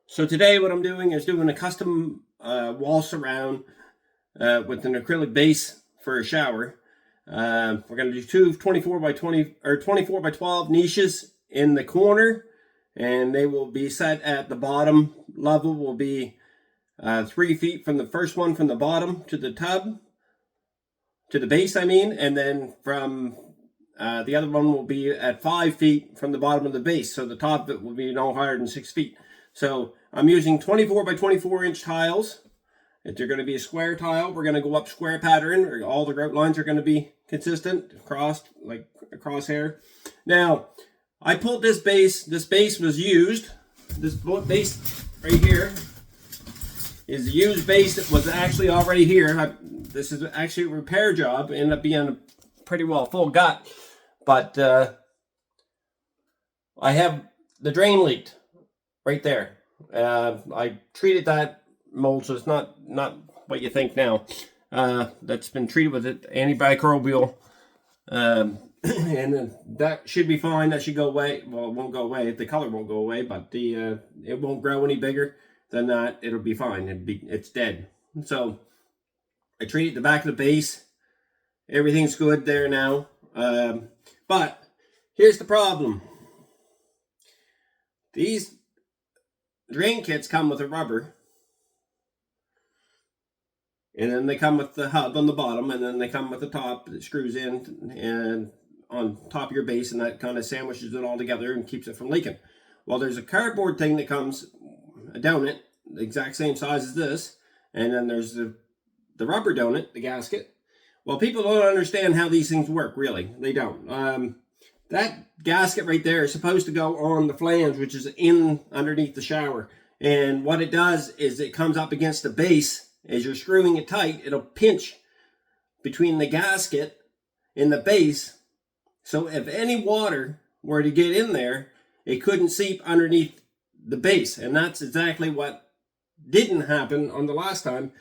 So today what I'm doing is doing a custom wall surround with an acrylic base for a shower. We're going to do two 24 by 20 or 24 by 12 niches in the corner, and they will be set at the bottom level will be 3 feet from the first one from the bottom to the tub, to the base I mean, and then from the other one will be at 5 feet from the bottom of the base, so the top of it will be no higher than 6 feet. So I'm using 24 by 24 inch tiles. If they're going to be a square tile, we're going to go up square pattern, or all the grout lines are going to be consistent, crossed, like a crosshair. Now, I pulled this base. This base was used. This base right here is a used base that was actually already here. This is actually a repair job. Ended up being a pretty well full gut. But I have the drain leaked right there. I treated that mold, so it's not what you think now. That's been treated with it, antimicrobial, and then that should be fine. That should go away. Well, it won't go away. The color won't go away, but it won't grow any bigger than that. It'll be fine. It's dead. So I treated the back of the base. Everything's good there now. But here's the problem. These drain kits come with a rubber, and then they come with the hub on the bottom, and then they come with the top that screws in and on top of your base, and that kind of sandwiches it all together and keeps it from leaking. Well, there's a cardboard thing that comes donut, the exact same size as this, and then there's the rubber donut, the gasket. Well, people don't understand how these things work, really. They don't. That gasket right there is supposed to go on the flange, which is in underneath the shower. And what it does is it comes up against the base. As you're screwing it tight, it'll pinch between the gasket and the base. So if any water were to get in there, it couldn't seep underneath the base. And that's exactly what didn't happen on the last time.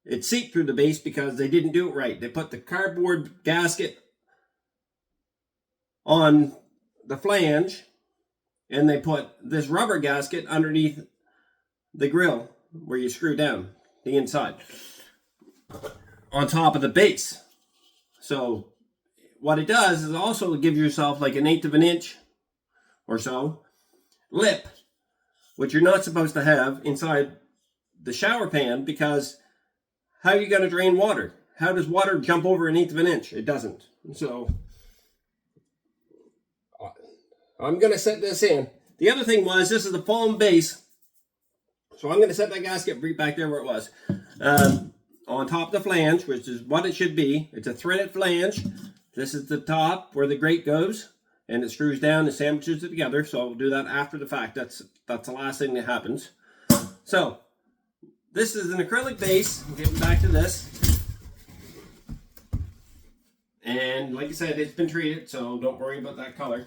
It seeped through the base because they didn't do it right. They put the cardboard gasket on the flange, and they put this rubber gasket underneath the grill where you screw down the inside on top of the base. So what it does is also give yourself like 1/8 of an inch or so lip, which you're not supposed to have inside the shower pan, because how are you going to drain water? How does water jump over 1/8 of an inch? It doesn't. So I'm going to set this in. The other thing was, this is the foam base. So I'm going to set that gasket right back there where it was. On top of the flange, which is what it should be. It's a threaded flange. This is the top where the grate goes. And it screws down and sandwiches it together. So I'll do that after the fact. That's the last thing that happens. So this is an acrylic base. I'm getting back to this. And like I said, it's been treated, so don't worry about that color.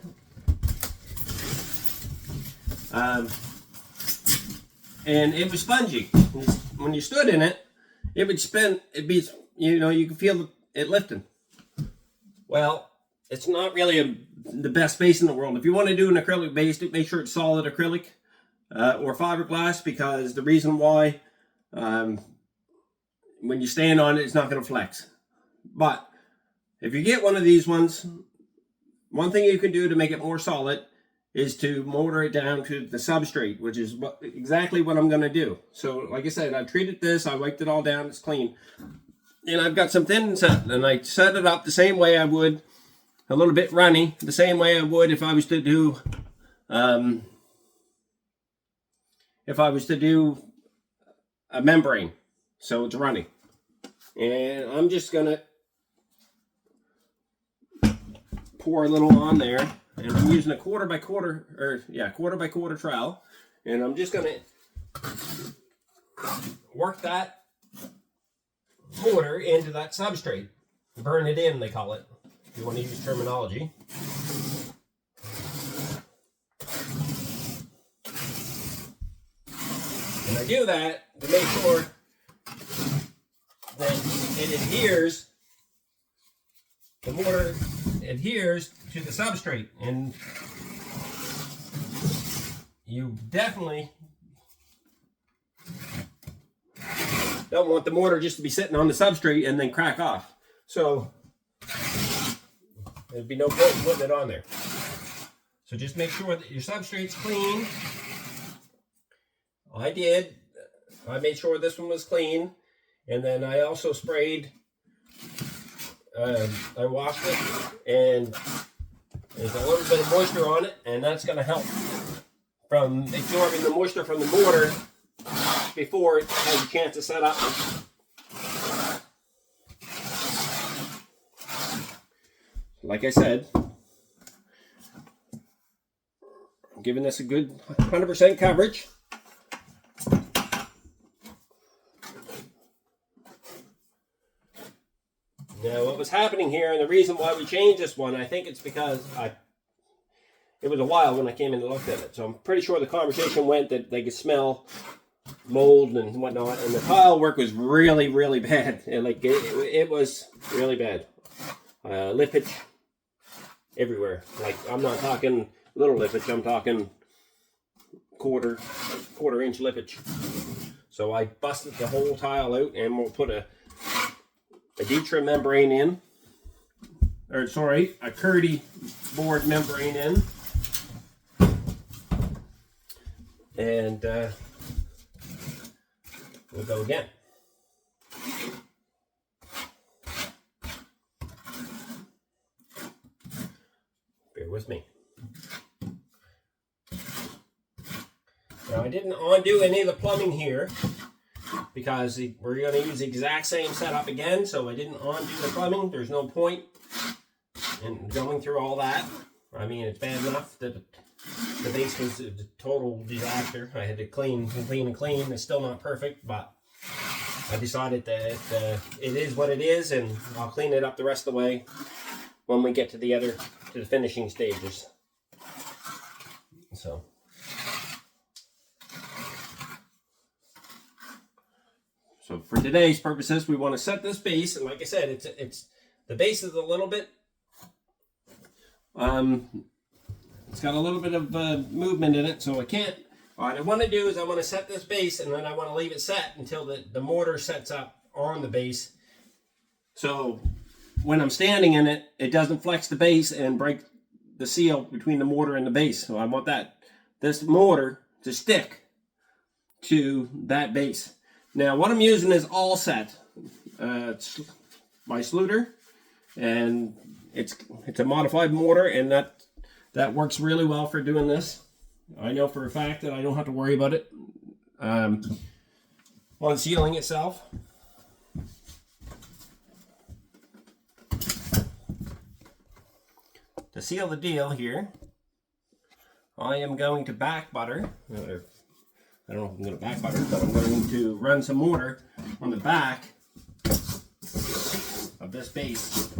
And it was spongy. When you stood in it, it would spin. It'd be, you could feel it lifting. Well, it's not really the best base in the world. If you want to do an acrylic base, make sure it's solid acrylic or fiberglass, because the reason why, when you stand on it, it's not going to flex. But if you get one of these ones, one thing you can do to make it more solid is to motor it down to the substrate, which is exactly what I'm going to do. So, like I said, I've treated this, I wiped it all down, it's clean. And I've got some thin set, and I set it up the same way I would, a little bit runny, the same way I would if I was to do, a membrane. So it's runny. And I'm just going to pour a little on there. And I'm using a quarter by quarter trowel. And I'm just going to work that mortar into that substrate. Burn it in, they call it, if you want to use terminology. And I do that to make sure that it adheres, the mortar adheres to the substrate, and you definitely don't want the mortar just to be sitting on the substrate and then crack off. So there'd be no point in putting it on there. So just make sure that your substrate's clean. I did. I made sure this one was clean. And then I also sprayed, I washed it, and there's a little bit of moisture on it, and that's going to help from absorbing the moisture from the mortar before it has a chance to set up. Like I said, I'm giving this a good 100% coverage. Now, what was happening here, and the reason why we changed this one, I think it's because it was a while when I came in and looked at it. So I'm pretty sure the conversation went that they could smell mold and whatnot, and the tile work was really, really bad. And it was really bad. Lippage everywhere. Like, I'm not talking little lippage, I'm talking quarter inch lippage. So I busted the whole tile out, and we'll put a Detra membrane in, or sorry, a Curdy board membrane in, and we'll go again. Bear with me. Now, I didn't undo any of the plumbing here because we're going to use the exact same setup again, so I didn't undo the plumbing. There's no point in going through all that. I mean, it's bad enough that the base was a total disaster. I had to clean and clean and clean. It's still not perfect, but I decided that it is what it is, and I'll clean it up the rest of the way when we get to the finishing stages. So for today's purposes, we want to set this base, and like I said, it's the base is a little bit, it's got a little bit of movement in it, so I can't. What I want to do is I want to set this base, and then I want to leave it set until the mortar sets up on the base. So when I'm standing in it, it doesn't flex the base and break the seal between the mortar and the base. So I want this mortar to stick to that base. Now, what I'm using is All Set. It's by Sluter, and it's a modified mortar, and that works really well for doing this. I know for a fact that I don't have to worry about it on sealing itself. To seal the deal here, I am going to back butter. I don't know if I'm going to back butter, but I'm going to run some mortar on the back of this base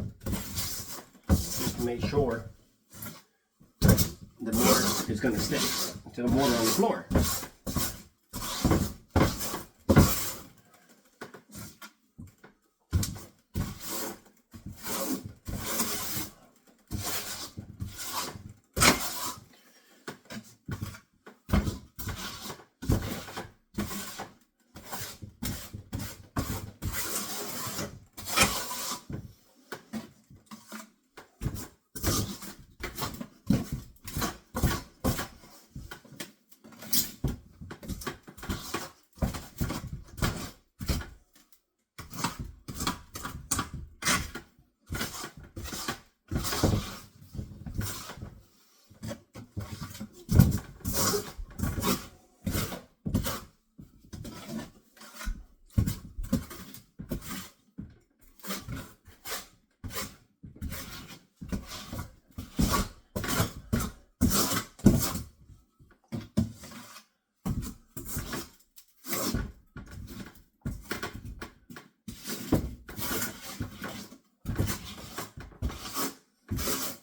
just to make sure the mortar is going to stick to the mortar on the floor.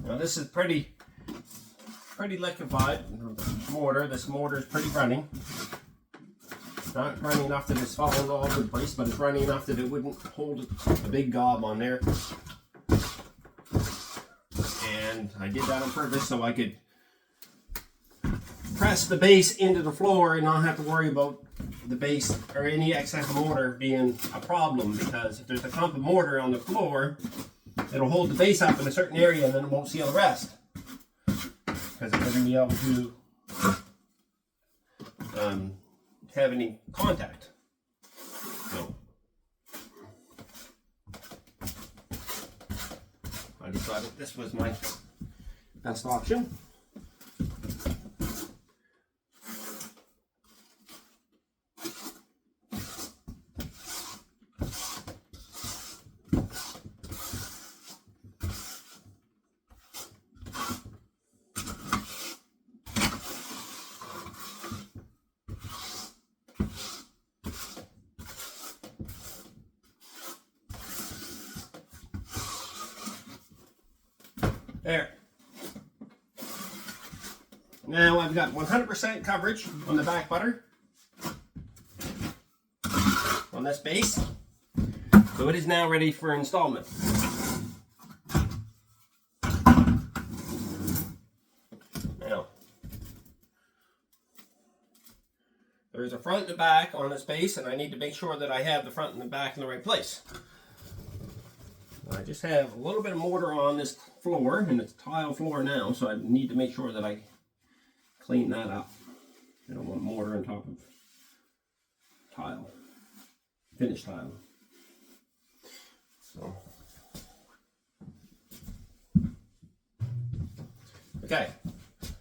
Now this is pretty liquefied mortar. This mortar is pretty running. Not running enough that it's falling all over the place, but it's running enough that it wouldn't hold a big gob on there. And I did that on purpose so I could press the base into the floor and not have to worry about the base or any excess mortar being a problem, because if there's a clump of mortar on the floor, it'll hold the base up in a certain area and then it won't seal the rest, because it doesn't be able to have any contact. So I decided this was my best option. There. Now I've got 100% coverage on the back butter on this base, so it is now ready for installment. Now, there's a front and a back on this base, and I need to make sure that I have the front and the back in the right place. I just have a little bit of mortar on this floor, and it's tile floor now, so I need to make sure that I clean that up. I don't want mortar on top of tile, finished tile. So, okay,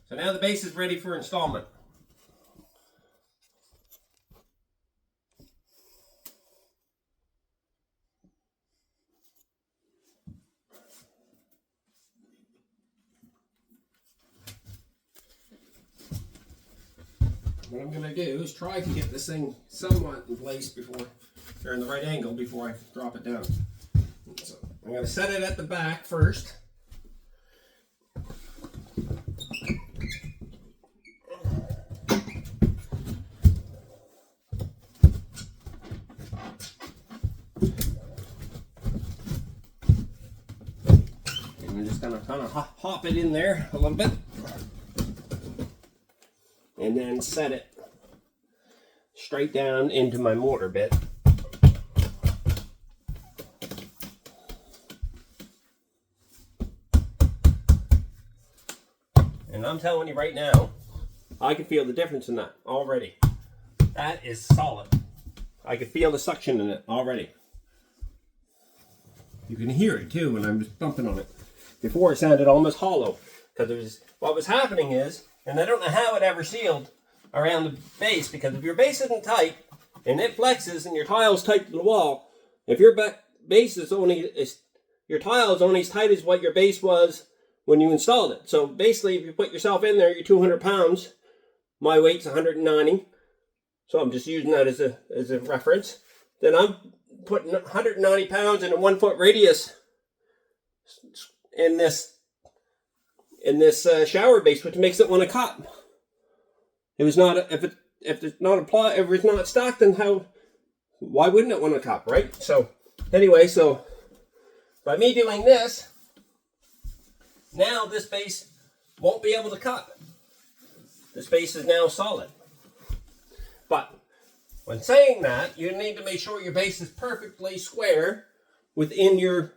so now the base is ready for installment. What I'm going to do is try to get this thing somewhat in place before, or in the right angle before I drop it down. So I'm going to set it at the back first. And I'm just going to kind of hop it in there a little bit. And then set it straight down into my mortar bit. And I'm telling you right now, I can feel the difference in that already. That is solid. I can feel the suction in it already. You can hear it too when I'm just thumping on it. Before it sounded almost hollow, because what was happening is, and I don't know how it ever sealed around the base, because if your base isn't tight and it flexes and your tile's tight to the wall, if your base is your tile is only as tight as what your base was when you installed it. So basically, if you put yourself in there, you're 200 pounds. My weight's 190. So I'm just using that as a reference. Then I'm putting 190 pounds in a 1 foot radius in this shower base, which makes it want to cut. If it's not stacked, then why wouldn't it want to cut, right? So anyway, so by me doing this, now this base won't be able to cut. This base is now solid. But when saying that, you need to make sure your base is perfectly square within your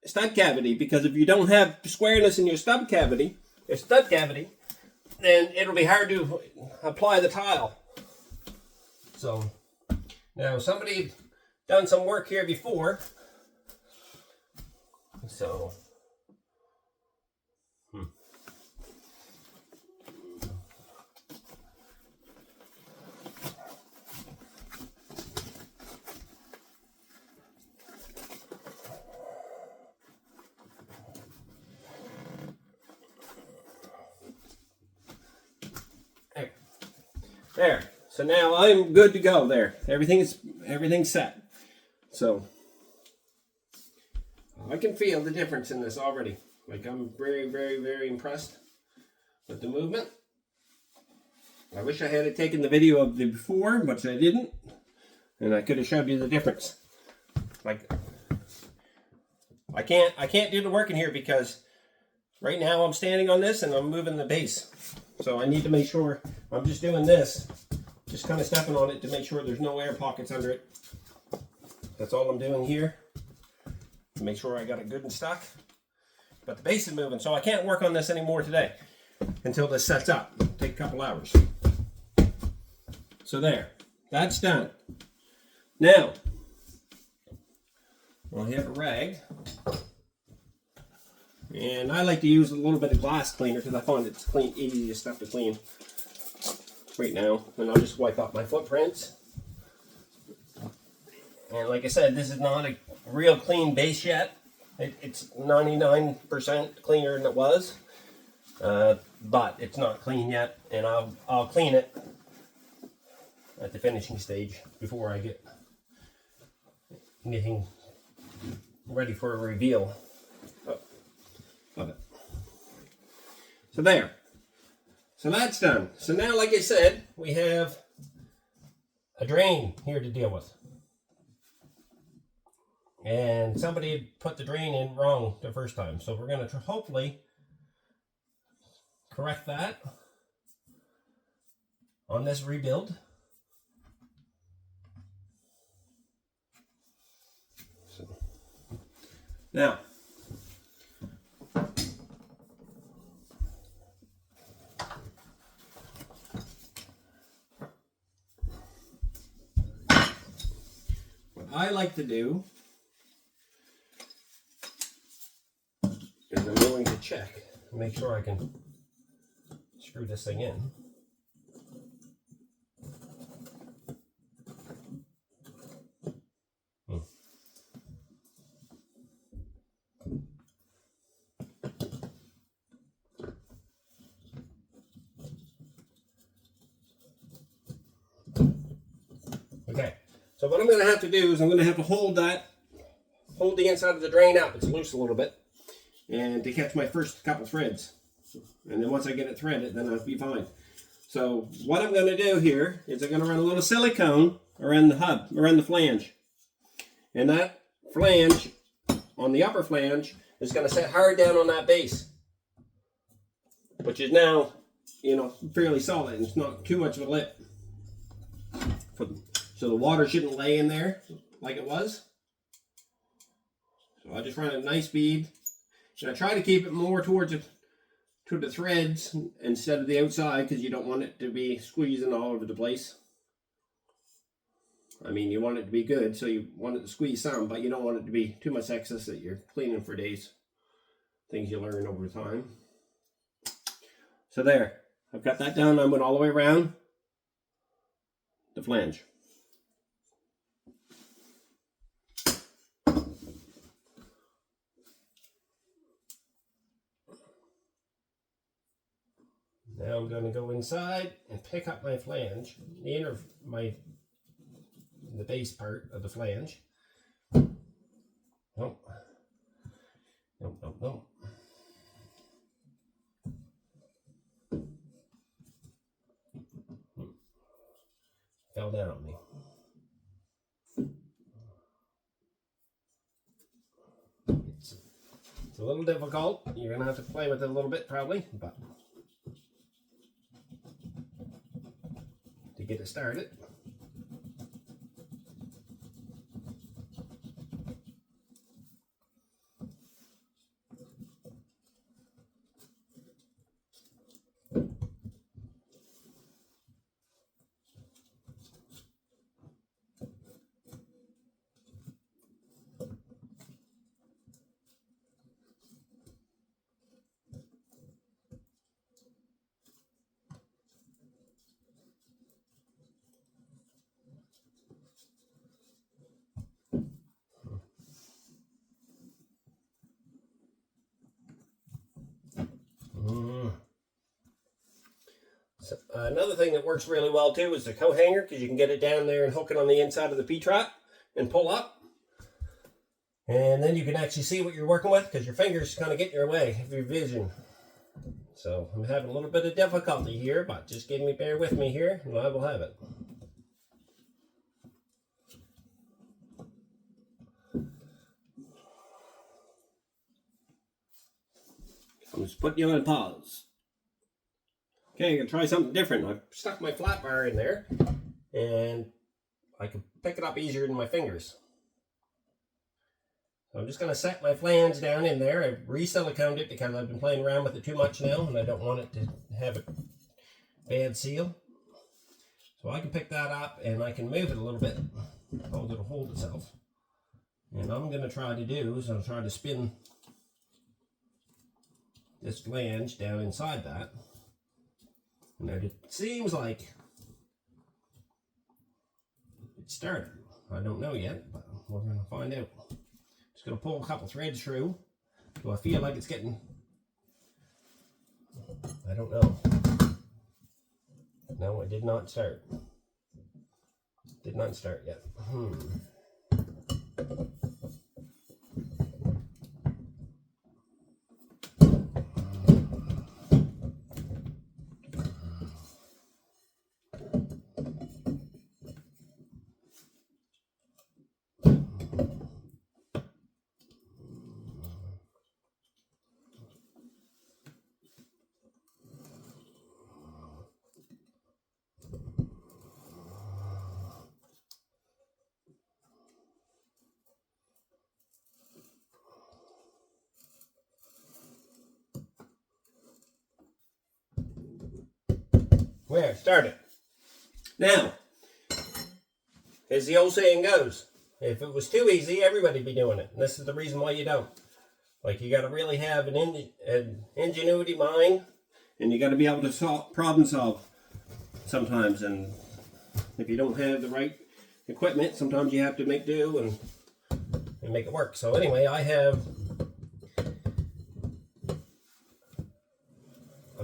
stud cavity, because if you don't have squareness in your stud cavity, then it'll be hard to apply the tile. So now somebody done some work here before, so there. So now I'm good to go there. Everything's set. So I can feel the difference in this already. Like, I'm very, very, very impressed with the movement. I wish I had taken the video of the before, but I didn't. And I could have showed you the difference. Like, I can't do the work in here because right now I'm standing on this and I'm moving the base. So I need to make sure I'm just doing this Just kind of stepping on it to make sure there's no air pockets under it. That's all I'm doing here. To make sure I got it good and stuck. But the base is moving, so I can't work on this anymore today until this sets up. It'll take a couple hours. So there, that's done. Now, I'll have a rag. And I like to use a little bit of glass cleaner because I find it's clean, easiest stuff to clean right now. And I'll just wipe out my footprints. And like I said, this is not a real clean base yet. It's 99% cleaner than it was. But it's not clean yet. And I'll clean it at the finishing stage before I get anything ready for a reveal of it. So there. So that's done. So now, like I said, we have a drain here to deal with. And somebody had put the drain in wrong the first time. So we're going to hopefully correct that on this rebuild. So, now, what I like to do is I'm going to check, make sure I can screw this thing in. Okay, so what I'm going to have to do is I'm going to have to hold the inside of the drain up. It's loose a little bit, and to catch my first couple threads. And then once I get it threaded, then I'll be fine. So what I'm going to do here is I'm going to run a little silicone around the hub, around the flange. And that flange, on the upper flange, is going to set hard down on that base, which is now, fairly solid. It's not too much of a lip. So the water shouldn't lay in there like it was. So I just run a nice bead. And I try to keep it more towards to the threads instead of the outside, because you don't want it to be squeezing all over the place. I mean, you want it to be good, so you want it to squeeze some, but you don't want it to be too much excess that you're cleaning for days. Things you learn over time. So there, I've got that done. I went all the way around the flange. Now I'm going to go inside and pick up my flange, the base part of the flange. Nope. Nope. Fell down on me. It's a little difficult. You're going to have to play with it a little bit probably, but to get it started. So, another thing that works really well too is the coat hanger, because you can get it down there and hook it on the inside of the P-trap and pull up. And then you can actually see what you're working with, because your fingers kind of get in your way of your vision. So I'm having a little bit of difficulty here, but just bear with me here and I will have it. I'm just putting you on pause. Okay, I'm going to try something different. I've stuck my flat bar in there, and I can pick it up easier than my fingers. So I'm just going to set my flange down in there. I re-siliconed it because I've been playing around with it too much now, and I don't want it to have a bad seal. So I can pick that up and I can move it a little bit. It'll hold itself. And I'm going to try to do is I'll try to spin this flange down inside that. And it seems like it started. I don't know yet, but we're going to find out. Just going to pull a couple threads through. Do I feel like it's getting... I don't know. No, it did not start. Did not start yet. Where? Started. Now, as the old saying goes, if it was too easy, everybody'd be doing it. And this is the reason why you don't. Like, you got to really have an ingenuity mind, and you got to be able to problem solve sometimes. And if you don't have the right equipment, sometimes you have to make do and make it work. So anyway, I'm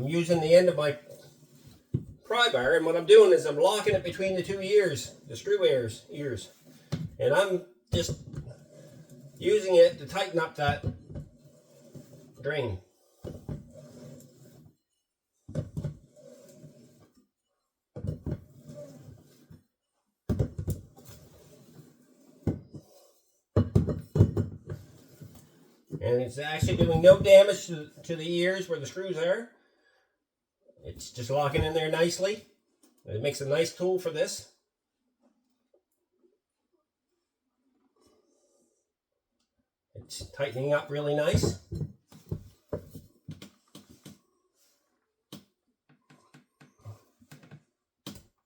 using the end of my pry bar, and what I'm doing is I'm locking it between the two ears, the screw ears, and I'm just using it to tighten up that drain. And it's actually doing no damage to the ears where the screws are. It's just locking in there nicely. It makes a nice tool for this. It's tightening up really nice.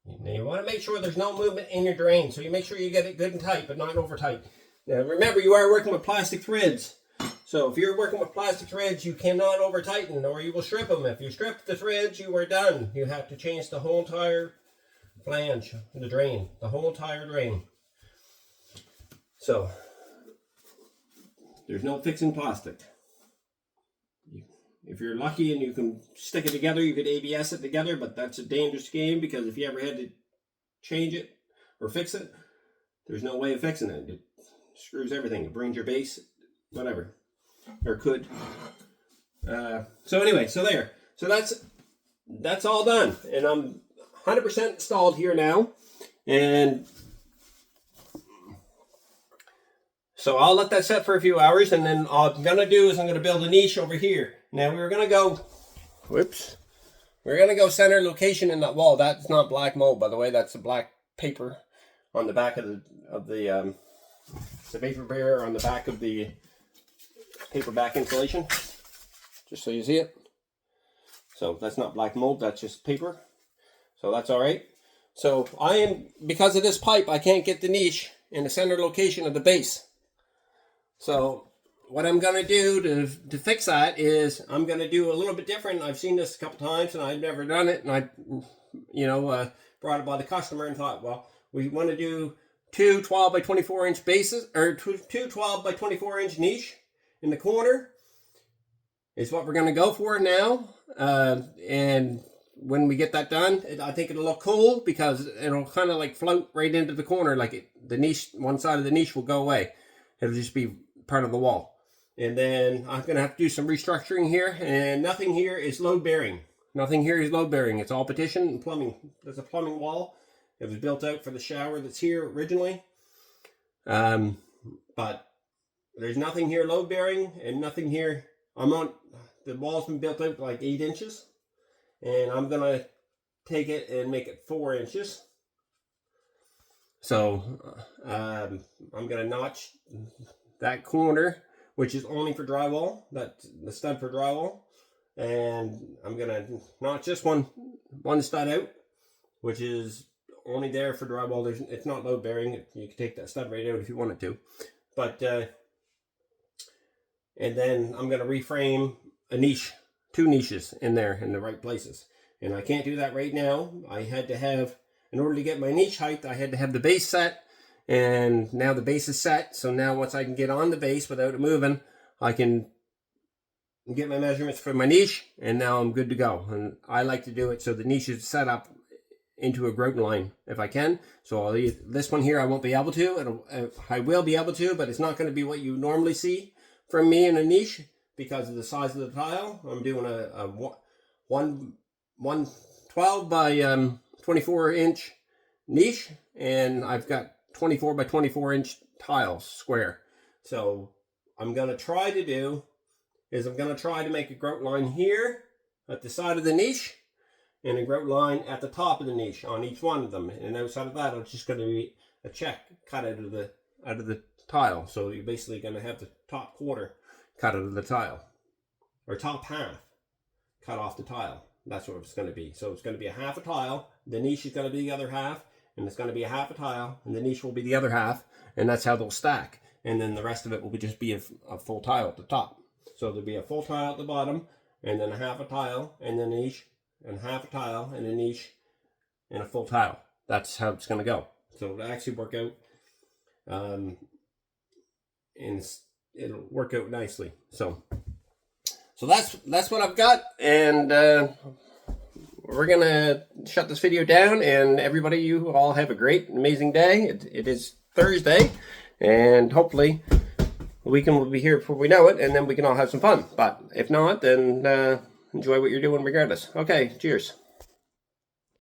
Now you want to make sure there's no movement in your drain, so you make sure you get it good and tight, but not over tight. Now remember, you are working with plastic threads. So if you're working with plastic threads, you cannot over tighten or you will strip them. If you strip the threads, you are done. You have to change the whole entire flange, the drain, the whole entire drain. So there's no fixing plastic. If you're lucky and you can stick it together, you could ABS it together, but that's a dangerous game because if you ever had to change it or fix it, there's no way of fixing it. It screws everything. It brings your base, whatever. Or could. So anyway, so there. So that's all done. And I'm 100% installed here now. And so I'll let that set for a few hours. And then all I'm going to do is I'm going to build a niche over here. Now we're going to go, we're going to go center location in that wall. That's not black mold, by the way. That's the black paper on the back of the paper barrier on the back of the paper back insulation, just so you see it. So that's not black mold, that's just paper. So that's all right. So because of this pipe, I can't get the niche in the center location of the base. So what I'm going to do to fix that is I'm going to do a little bit different. I've seen this a couple times and I've never done it. And I, brought it by the customer and thought, well, we want to do two 12 by 24 inch bases, or two 12 by 24 inch niche in the corner is what we're going to go for now. And when we get that done, I think it'll look cool because it'll kind of like float right into the corner. Like the niche, one side of the niche will go away. It'll just be part of the wall. And then I'm going to have to do some restructuring here. And nothing here is load bearing. Nothing here is load bearing. It's all petition and plumbing. There's a plumbing wall. It was built out for the shower that's here originally. But there's nothing here load bearing and nothing here. The wall's been built out like 8 inches. And I'm going to take it and make it 4 inches. So I'm going to notch that corner, which is only for drywall, that's the stud for drywall. And I'm going to notch this one stud out, which is only there for drywall. It's not load bearing. You can take that stud right out if you wanted to. But, and then I'm going to reframe a niche, 2 niches in there in the right places. And I can't do that right now. I had to have, in order to get my niche height, I had to have the base set. And now the base is set. So now once I can get on the base without it moving, I can get my measurements for my niche. And now I'm good to go. And I like to do it so the niche is set up into a grout line if I can. So I'll leave this one here. I won't be able to. I will be able to, but it's not going to be what you normally see from me in a niche because of the size of the tile. I'm doing a 112 by 24 inch niche, and I've got 24 by 24 inch tiles square. So I'm going to try to make a grout line here at the side of the niche and a grout line at the top of the niche on each one of them. And outside of that, it's just going to be a check cut out of the tile. So you're basically going to have the top quarter cut out of the tile, or top half cut off the tile. That's what it's going to be. So it's going to be a half a tile. The niche is going to be the other half, and it's going to be a half a tile, and the niche will be the other half, and that's how they'll stack. And then the rest of it will just be a full tile at the top. So there'll be a full tile at the bottom, and then a half a tile, and then a niche, and half a tile, and a niche, and a full tile. That's how it's going to go. So it'll actually work out, and it'll work out nicely. So that's what I've got, and we're gonna shut this video down. And everybody, you all have a great, amazing day. It is Thursday, and hopefully the weekend will be here before we know it, and then we can all have some fun. But if not, then enjoy what you're doing regardless. Okay, cheers.